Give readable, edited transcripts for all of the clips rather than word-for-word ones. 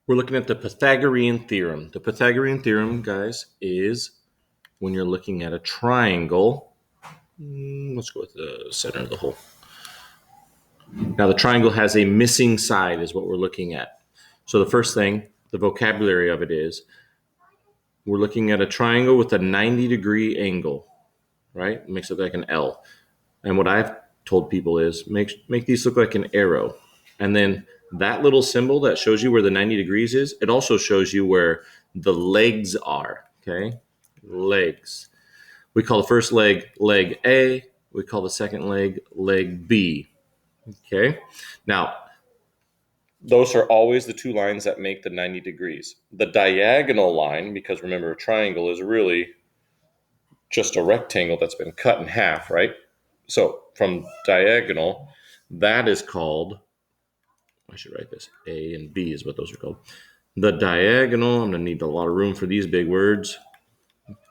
We're looking at the Pythagorean theorem. The Pythagorean theorem, guys, is when you're looking at a triangle. Let's go with the center of the hole. Now, the triangle has a missing side, is what we're looking at. So the first thing, the vocabulary of it is, we're looking at a triangle with a 90-degree angle, right? It makes it look like an L. And what I've told people is make these look like an arrow. And then that little symbol that shows you where the 90 degrees is, it also shows you where the legs are, okay? Legs. We call the first leg leg A. We call the second leg leg B, okay? Now, those are always the two lines that make the 90 degrees. The diagonal line, because remember, a triangle is really just a rectangle that's been cut in half, right? So from diagonal, that is called, I should write this, A and B is what those are called. The diagonal, I'm going to need a lot of room for these big words.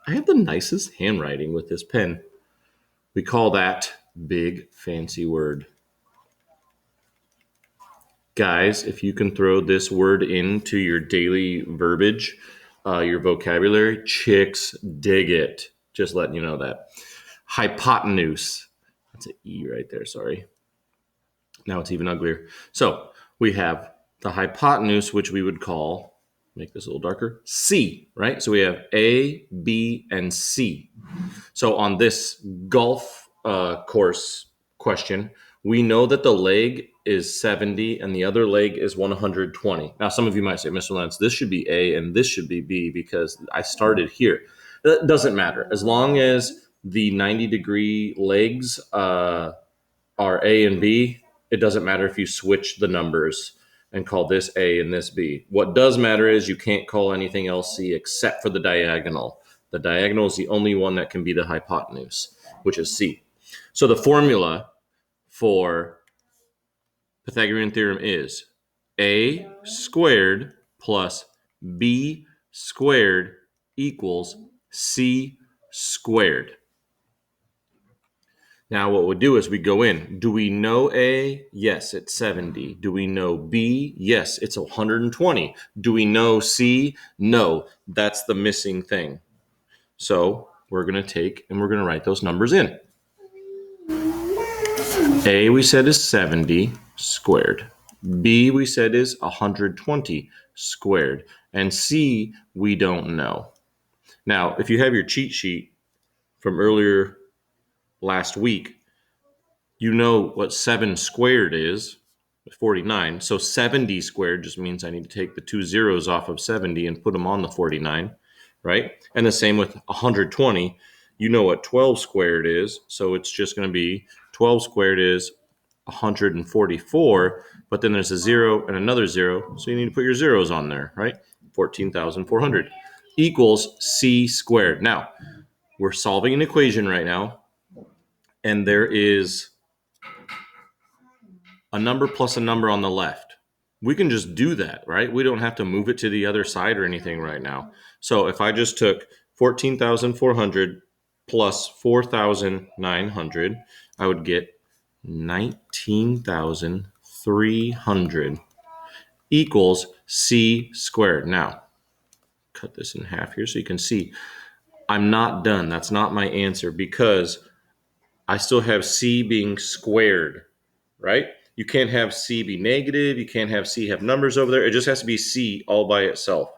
I have the nicest handwriting with this pen. We call that big fancy word. Guys, if you can throw this word into your daily verbiage, your vocabulary, chicks dig it. Just letting you know that. Hypotenuse. That's an E right there, sorry. Now it's even uglier. So we have the hypotenuse, which we would call, make this a little darker, C, right? So we have A, B, and C. So on this golf course question, we know that the leg is 70 and the other leg is 120. Now, some of you might say, Mr. Lance, this should be A and this should be B because I started here. That doesn't matter. As long as the 90-degree legs are A and B, it doesn't matter if you switch the numbers and call this A and this B. What does matter is you can't call anything else C except for the diagonal. The diagonal is the only one that can be the hypotenuse, which is C. So the formula for Pythagorean theorem is A squared plus B squared equals C squared. Now what we'll do is we go in. Do we know A? Yes, it's 70. Do we know B? Yes, it's 120. Do we know C? No, that's the missing thing. So we're going to take and we're going to write those numbers in. A we said is 70 squared. B we said is 120 squared. And C we don't know. Now, if you have your cheat sheet from earlier last week, you know what 7 squared is, 49. So 70 squared just means I need to take the two zeros off of 70 and put them on the 49, right? And the same with 120. You know what 12 squared is, so it's just going to be 12 squared is 144, but then there's a 0 and another 0, so you need to put your zeros on there, right? 14,400 equals C squared. Now, we're solving an equation right now, and there is a number plus a number on the left. We can just do that, right? We don't have to move it to the other side or anything right now. So if I just took 14,400 plus 4,900, I would get 19,300 equals C squared. Now, cut this in half here so you can see. I'm not done. That's not my answer because I still have C being squared, right? You can't have C be negative. You can't have C have numbers over there. It just has to be C all by itself.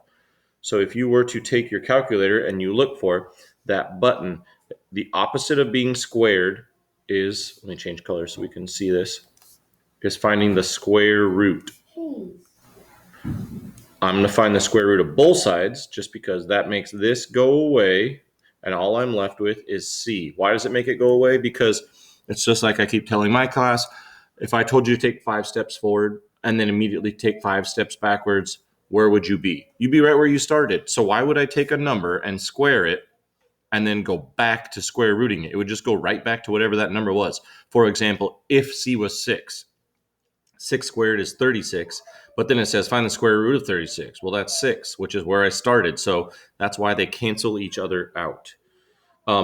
So if you were to take your calculator and you look for that button, the opposite of being squared is, let me change color so we can see this, is finding the square root. I'm going to find the square root of both sides just because that makes this go away. And all I'm left with is C. Why does it make it go away? Because it's just like I keep telling my class, if I told you to take 5 steps forward and then immediately take 5 steps backwards, where would you be? You'd be right where you started. So why would I take a number and square it and then go back to square rooting it? It would just go right back to whatever that number was. For example, if C was 6, 6 squared is 36, but then it says find the square root of 36. Well, that's 6, which is where I started. So that's why they cancel each other out.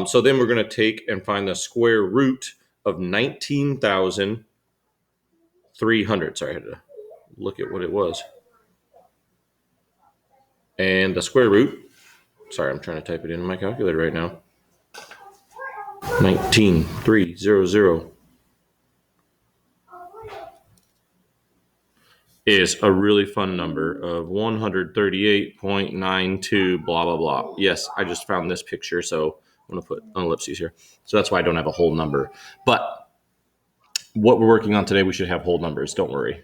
So then we're going to take and find the square root of 19,300. Sorry, I had to look at what it was. And the square root, sorry, I'm trying to type it into my calculator right now. 19,300 is a really fun number of 138.92, blah, blah, blah. Yes, I just found this picture, so I'm going to put an ellipses here. So that's why I don't have a whole number. But what we're working on today, we should have whole numbers, don't worry.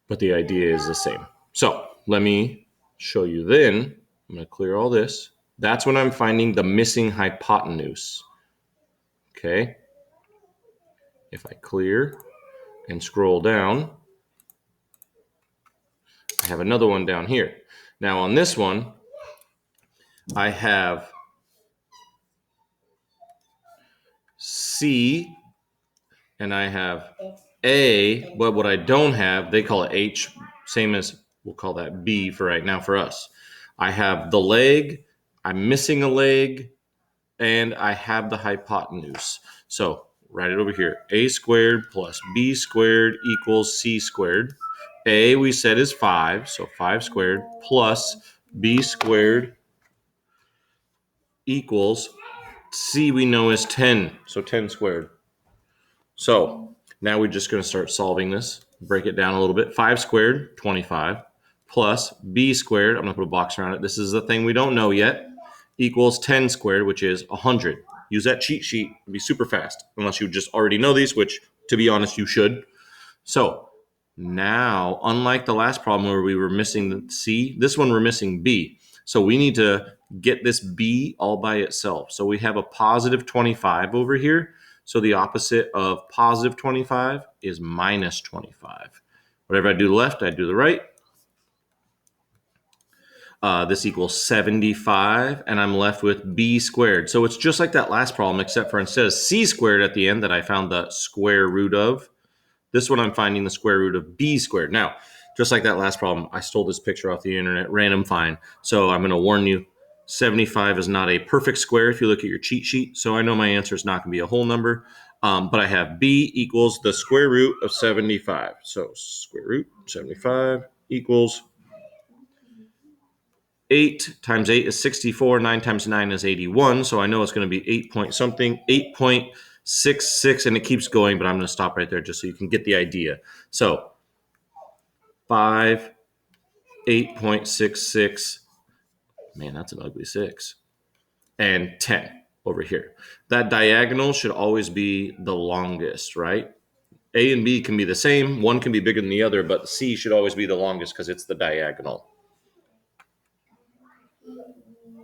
But the idea is the same. So let me show you then. I'm going to clear all this. That's when I'm finding the missing hypotenuse. Okay. If I clear and scroll down, I have another one down here. Now on this one, I have C and I have A, but what I don't have, they call it H, same as we'll call that B for right now for us. I have the leg, I'm missing a leg, and I have the hypotenuse. So write it over here. A squared plus B squared equals C squared. A we said is 5, so 5 squared plus B squared equals C we know is 10, so 10 squared. So now we're just going to start solving this. Break it down a little bit. 5 squared, 25, plus B squared, I'm going to put a box around it. This is the thing we don't know yet, equals 10 squared, which is 100. Use that cheat sheet. It'll be super fast, unless you just already know these, which, to be honest, you should. So now, unlike the last problem where we were missing the C, this one we're missing B. So we need to get this B all by itself. So we have a positive 25 over here. So the opposite of positive 25 is minus 25. Whatever I do the left, I do the right. This equals 75, and I'm left with B squared. So it's just like that last problem, except for instead of C squared at the end that I found the square root of, this one I'm finding the square root of B squared. Now, just like that last problem, I stole this picture off the internet, random find. So I'm going to warn you, 75 is not a perfect square if you look at your cheat sheet. So I know my answer is not going to be a whole number, but I have B equals the square root of 75. So square root 75 equals 8 times 8 is 64. 9 times 9 is 81. So I know it's going to be 8 point something, 8.66, and it keeps going, but I'm going to stop right there just so you can get the idea. So 5, 8.66, man, that's an ugly 6, and 10 over here. That diagonal should always be the longest, right? A and B can be the same. One can be bigger than the other, but C should always be the longest because it's the diagonal.